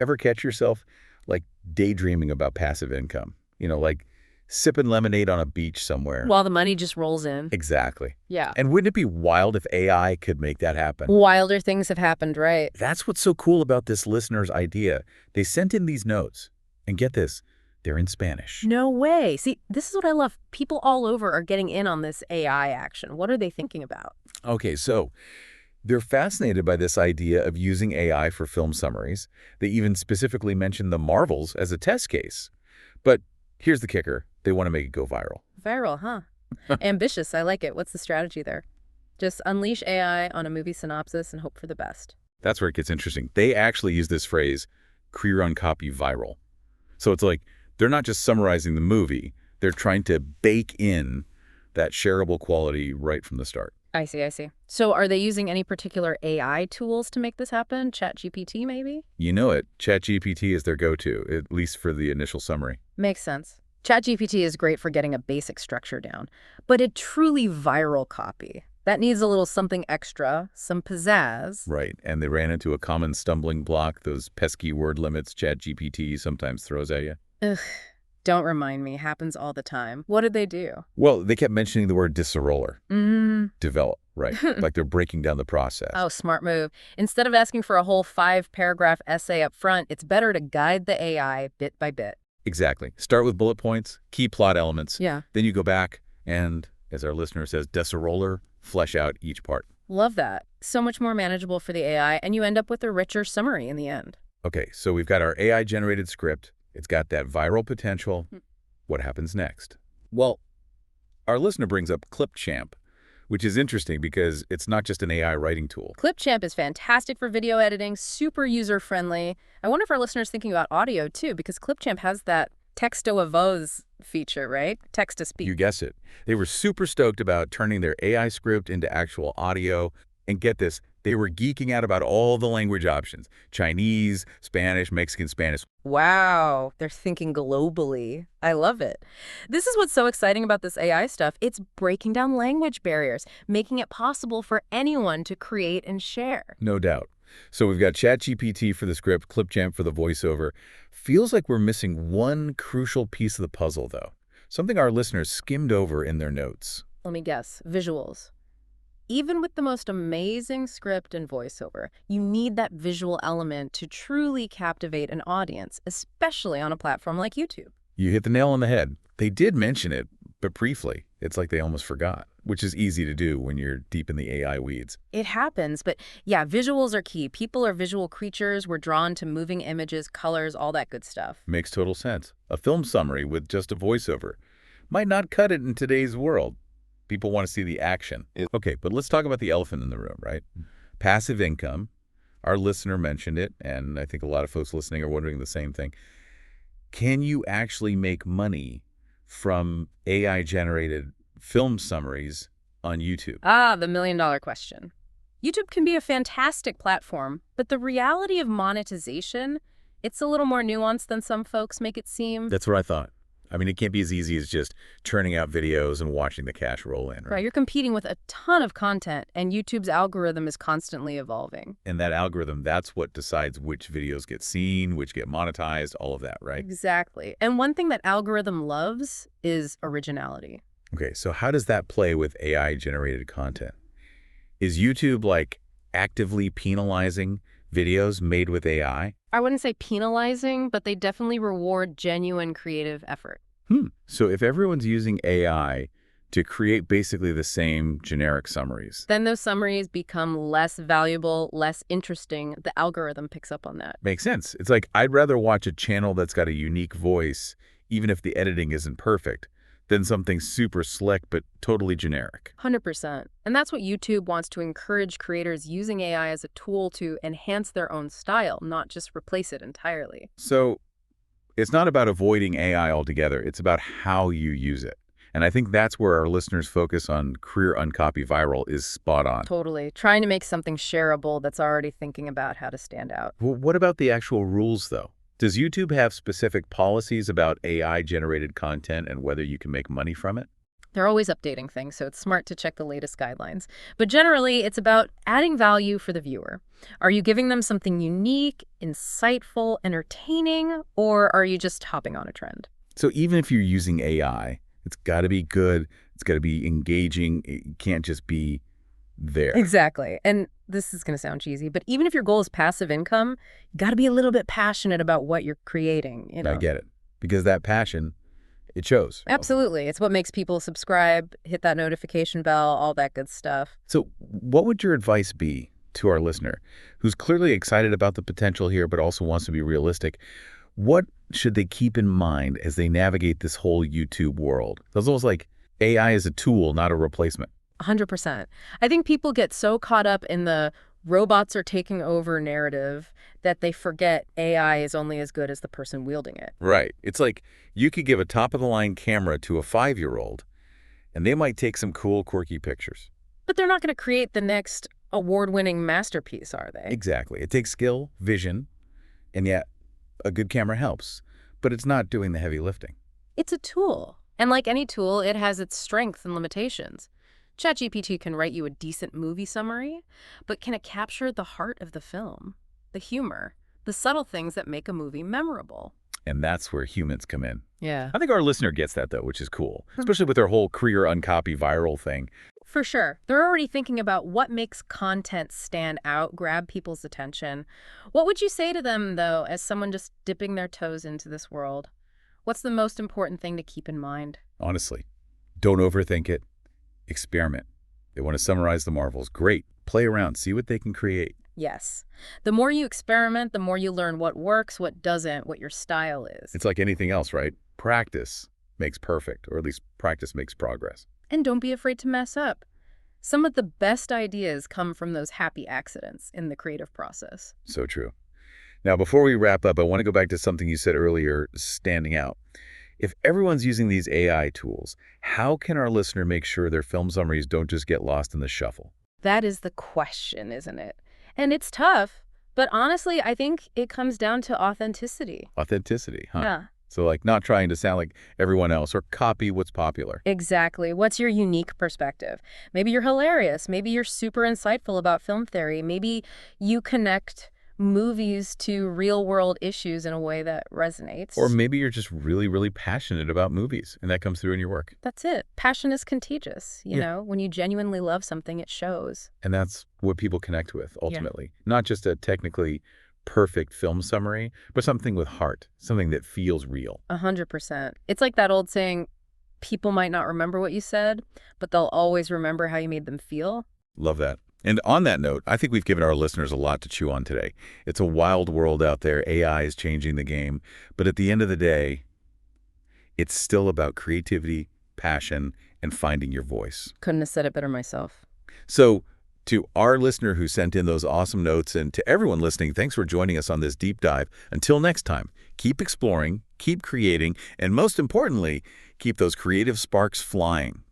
Ever catch yourself, like, daydreaming about passive income? Like sipping lemonade on a beach somewhere. While the money just rolls in. Exactly. Yeah. And wouldn't it be wild if AI could make that happen? Wilder things have happened, right? That's what's so cool about this listener's idea. They sent in these notes. And get this, they're in Spanish. No way. See, this is what I love. People all over are getting in on this AI action. What are they thinking about? Okay, so they're fascinated by this idea of using AI for film summaries. They even specifically mentioned the Marvels as a test case. But here's the kicker. They want to make it go viral. Viral, huh? Ambitious. I like it. What's the strategy there? Just unleash AI on a movie synopsis and hope for the best. That's where it gets interesting. They actually use this phrase, career on copy viral. So it's like they're not just summarizing the movie. They're trying to bake in that shareable quality right from the start. I see, I see. So are they using any particular AI tools to make this happen? ChatGPT, maybe? You know it. ChatGPT is their go-to, at least for the initial summary. Makes sense. ChatGPT is great for getting a basic structure down, but a truly viral copy, that needs a little something extra, some pizzazz. Right, and they ran into a common stumbling block, those pesky word limits ChatGPT sometimes throws at you. Ugh, don't remind me. Happens all the time. What did they do? Well, they kept mentioning the word disroller. Develop, right, like they're breaking down the process. Oh, smart move. Instead of asking for a whole 5-paragraph essay up front, it's better to guide the AI bit by bit. Exactly. Start with bullet points, key plot elements. Yeah. Then you go back and, as our listener says, disroller, flesh out each part. Love that. So much more manageable for the AI, and you end up with a richer summary in the end. Okay, so we've got our AI-generated script. It's got that viral potential. What happens next? Well, our listener brings up Clipchamp, which is interesting because it's not just an AI writing tool. Clipchamp is fantastic for video editing, super user-friendly. I wonder if our listeners thinking about audio, too, because Clipchamp has that text-to-a-voice feature, right? Text-to-speech. You guessed it. They were super stoked about turning their AI script into actual audio. And get this, they were geeking out about all the language options. Chinese, Spanish, Mexican Spanish. Wow, they're thinking globally. I love it. This is what's so exciting about this AI stuff. It's breaking down language barriers, making it possible for anyone to create and share. No doubt. So we've got ChatGPT for the script, Clipchamp for the voiceover. Feels like we're missing one crucial piece of the puzzle, though. Something our listeners skimmed over in their notes. Let me guess. Visuals. Even with the most amazing script and voiceover, you need that visual element to truly captivate an audience, especially on a platform like YouTube. You hit the nail on the head. They did mention it, but briefly. It's like they almost forgot, which is easy to do when you're deep in the AI weeds. It happens, but yeah, visuals are key. People are visual creatures. We're drawn to moving images, colors, all that good stuff. Makes total sense. A film summary with just a voiceover might not cut it in today's world. People want to see the action. Okay, but let's talk about the elephant in the room, right? Passive income. Our listener mentioned it, and I think a lot of folks listening are wondering the same thing. Can you actually make money from AI-generated film summaries on YouTube? Ah, the million-dollar question. YouTube can be a fantastic platform, but the reality of monetization, it's a little more nuanced than some folks make it seem. That's what I thought. I mean, it can't be as easy as just churning out videos and watching the cash roll in, right? Right, you're competing with a ton of content, and YouTube's algorithm is constantly evolving. And that algorithm, that's what decides which videos get seen, which get monetized, all of that, right? Exactly. And one thing that algorithm loves is originality. Okay, so how does that play with AI-generated content? Is YouTube, like, actively penalizing videos made with AI? I wouldn't say penalizing, but they definitely reward genuine creative effort. So if everyone's using AI to create basically the same generic summaries, then those summaries become less valuable, less interesting. The algorithm picks up on that. makes sense. It's like I'd rather watch a channel that's got a unique voice, even if the editing isn't perfect, than something super slick but totally generic. 100%. And that's what YouTube wants to encourage creators using AI as a tool to enhance their own style, not just replace it entirely. So it's not about avoiding AI altogether. It's about how you use it. And I think that's where our listeners' focus on career uncopy viral is spot on. Totally. Trying to make something shareable that's already thinking about how to stand out. Well, what about the actual rules, though? Does YouTube have specific policies about AI-generated content and whether you can make money from it? They're always updating things, so it's smart to check the latest guidelines. But generally, it's about adding value for the viewer. Are you giving them something unique, insightful, entertaining, or are you just hopping on a trend? So even if you're using AI, it's got to be good. It's got to be engaging. It can't just be there. Exactly. And this is going to sound cheesy, but even if your goal is passive income, you got to be a little bit passionate about what you're creating, you know? I get it. Because that passion, it shows. Absolutely. It's what makes people subscribe, hit that notification bell, all that good stuff. So what would your advice be to our listener who's clearly excited about the potential here but also wants to be realistic? What should they keep in mind as they navigate this whole YouTube world? It's almost like AI is a tool, not a replacement. 100%. I think people get so caught up in the robots are taking over narrative that they forget AI is only as good as the person wielding it. Right. It's like you could give a top-of-the-line camera to a 5-year-old, and they might take some cool, quirky pictures. But they're not going to create the next award-winning masterpiece, are they? Exactly. It takes skill, vision, and yet a good camera helps, but it's not doing the heavy lifting. It's a tool. And like any tool, it has its strengths and limitations. ChatGPT can write you a decent movie summary, but can it capture the heart of the film, the humor, the subtle things that make a movie memorable? And that's where humans come in. Yeah. I think our listener gets that, though, which is cool, especially with their whole career uncopy viral thing. For sure. They're already thinking about what makes content stand out, grab people's attention. What would you say to them, though, as someone just dipping their toes into this world? What's the most important thing to keep in mind? Honestly, don't overthink it. Experiment. They want to summarize the marvels. Great. Play around. See what they can create. Yes. The more you experiment, the more you learn what works, what doesn't, what your style is. It's like anything else, right? Practice makes perfect, or at least practice makes progress. And don't be afraid to mess up. Some of the best ideas come from those happy accidents in the creative process. So true. Now, before we wrap up, I want to go back to something you said earlier, standing out. If everyone's using these AI tools, how can our listener make sure their film summaries don't just get lost in the shuffle? That is the question, isn't it? And it's tough, but honestly, I think it comes down to authenticity. Authenticity, huh? Yeah. So like not trying to sound like everyone else or copy what's popular. Exactly. What's your unique perspective? Maybe you're hilarious. Maybe you're super insightful about film theory. Maybe you connect movies to real-world issues in a way that resonates. Or maybe you're just really, really passionate about movies, and that comes through in your work. That's it. Passion is contagious. You know, when you genuinely love something, it shows. And that's what people connect with, ultimately. Not just a technically perfect film summary, but something with heart, something that feels real. 100%. It's like that old saying, people might not remember what you said, but they'll always remember how you made them feel. Love that. And on that note, I think we've given our listeners a lot to chew on today. It's a wild world out there. AI is changing the game. But at the end of the day, it's still about creativity, passion, and finding your voice. Couldn't have said it better myself. So to our listener who sent in those awesome notes, and to everyone listening, thanks for joining us on this deep dive. Until next time, keep exploring, keep creating, and most importantly, keep those creative sparks flying.